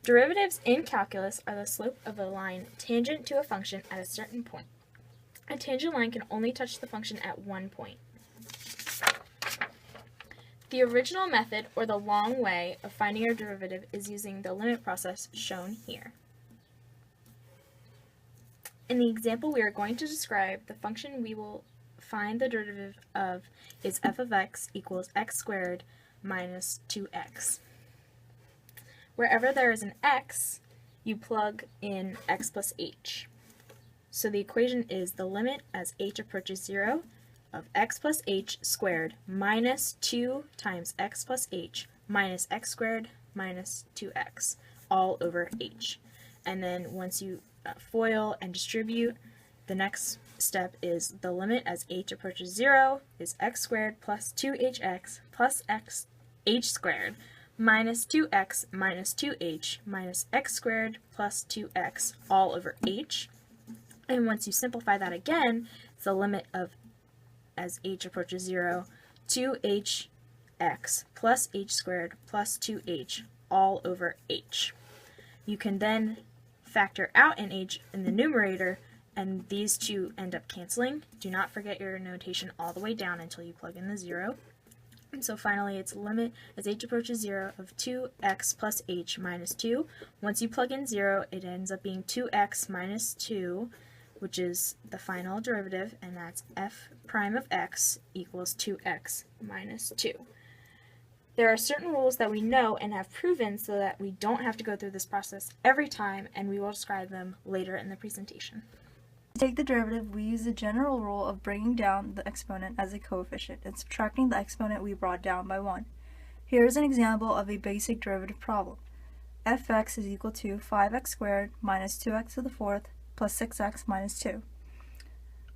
Derivatives in calculus are the slope of a line tangent to a function at a certain point. A tangent line can only touch the function at one point. The original method, or the long way, of finding a derivative is using the limit process shown here. In the example we are going to describe, the function we will find the derivative of is f of x equals x squared minus 2x. Wherever there is an x, you plug in x plus h. So the equation is the limit as h approaches 0 of x plus h squared minus 2 times x plus h minus x squared minus 2x all over h. And then once you FOIL and distribute, the next step is the limit as h approaches 0 is x squared plus 2hx plus h squared minus 2x minus 2h minus x squared plus 2x all over h. And once you simplify that again, it's the limit of as h approaches 0, 2hx plus h squared plus 2h all over h. You can then factor out an h in the numerator, and these two end up canceling. Do not forget your notation all the way down until you plug in the 0. And so finally, it's limit as h approaches 0 of 2x plus h minus 2. Once you plug in 0, it ends up being 2x minus 2, which is the final derivative, and that's f prime of x equals 2x minus 2. There are certain rules that we know and have proven so that we don't have to go through this process every time, and we will describe them later in the presentation. To take the derivative, we use the general rule of bringing down the exponent as a coefficient and subtracting the exponent we brought down by 1. Here is an example of a basic derivative problem. fx is equal to 5x squared minus 2x to the fourth plus 6x minus 2.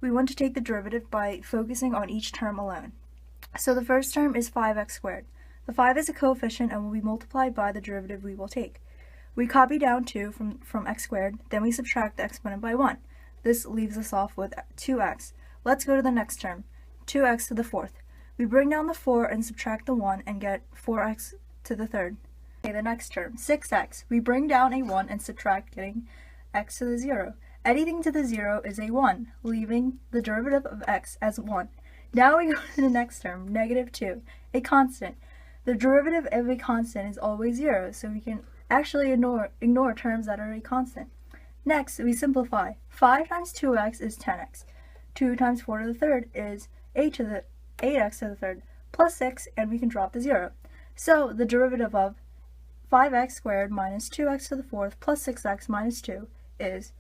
We want to take the derivative by focusing on each term alone. So the first term is 5x squared. The 5 is a coefficient and will be multiplied by the derivative we will take. We copy down 2 from x squared, then we subtract the exponent by 1. This leaves us off with 2x. Let's go to the next term, 2x to the fourth. We bring down the 4 and subtract the 1 and get 4x to the third. Okay, the next term, 6x. We bring down a 1 and subtract, getting x to the 0. Anything to the 0 is a 1, leaving the derivative of x as 1. Now we go to the next term, negative 2, a constant. The derivative of a constant is always 0, so we can actually ignore terms that are a constant. Next, we simplify. 5 times 2x is 10x. 2 times 4 to the third is 8x to the third, plus 6, and we can drop the 0. So the derivative of 5x squared minus 2x to the fourth plus 6x minus 2 is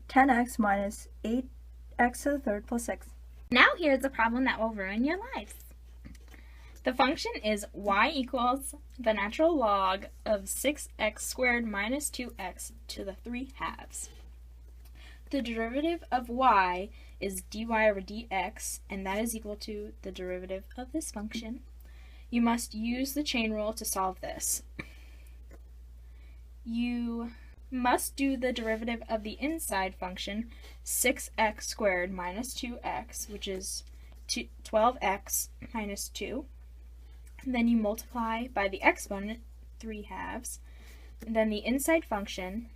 10x minus 8x to the third plus 6. Now here's a problem that will ruin your lives. The function is y equals the natural log of 6x squared minus 2x to the 3/2. The derivative of y is dy over dx, and that is equal to the derivative of this function. You must use the chain rule to solve this. You must do the derivative of the inside function, 6x squared minus 2x, which is 12x minus 2. And then you multiply by the exponent, 3/2, and then the inside function,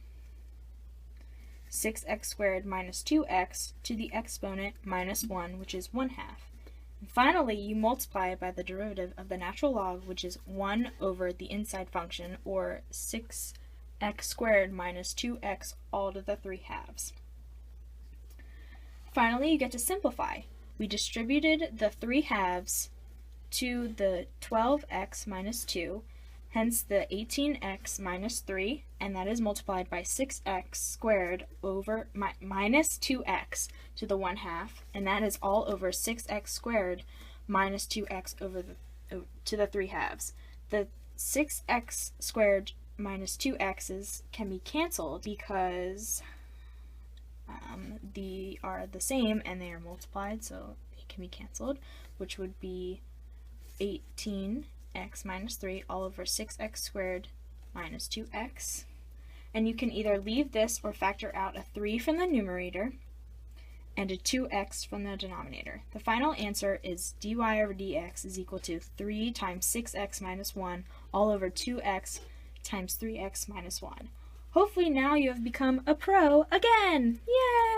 6x squared minus 2x to the exponent minus 1, which is 1/2. And finally, you multiply by the derivative of the natural log, which is 1 over the inside function, or 6x squared minus 2x all to the 3/2. Finally, you get to simplify. We distributed the 3/2 to the 12x minus 2, hence the 18x minus 3, and that is multiplied by 6x squared over minus 2x to the 1/2, and that is all over 6x squared minus 2x over to the 3/2. The 6x squared minus 2x's can be canceled because they are the same and they are multiplied, so it can be canceled, which would be 18x minus 3 all over 6x squared minus 2x. And you can either leave this or factor out a 3 from the numerator and a 2x from the denominator. The final answer is dy over dx is equal to 3 times 6x minus 1 all over 2x times 3x minus 1. Hopefully now you have become a pro again! Yay!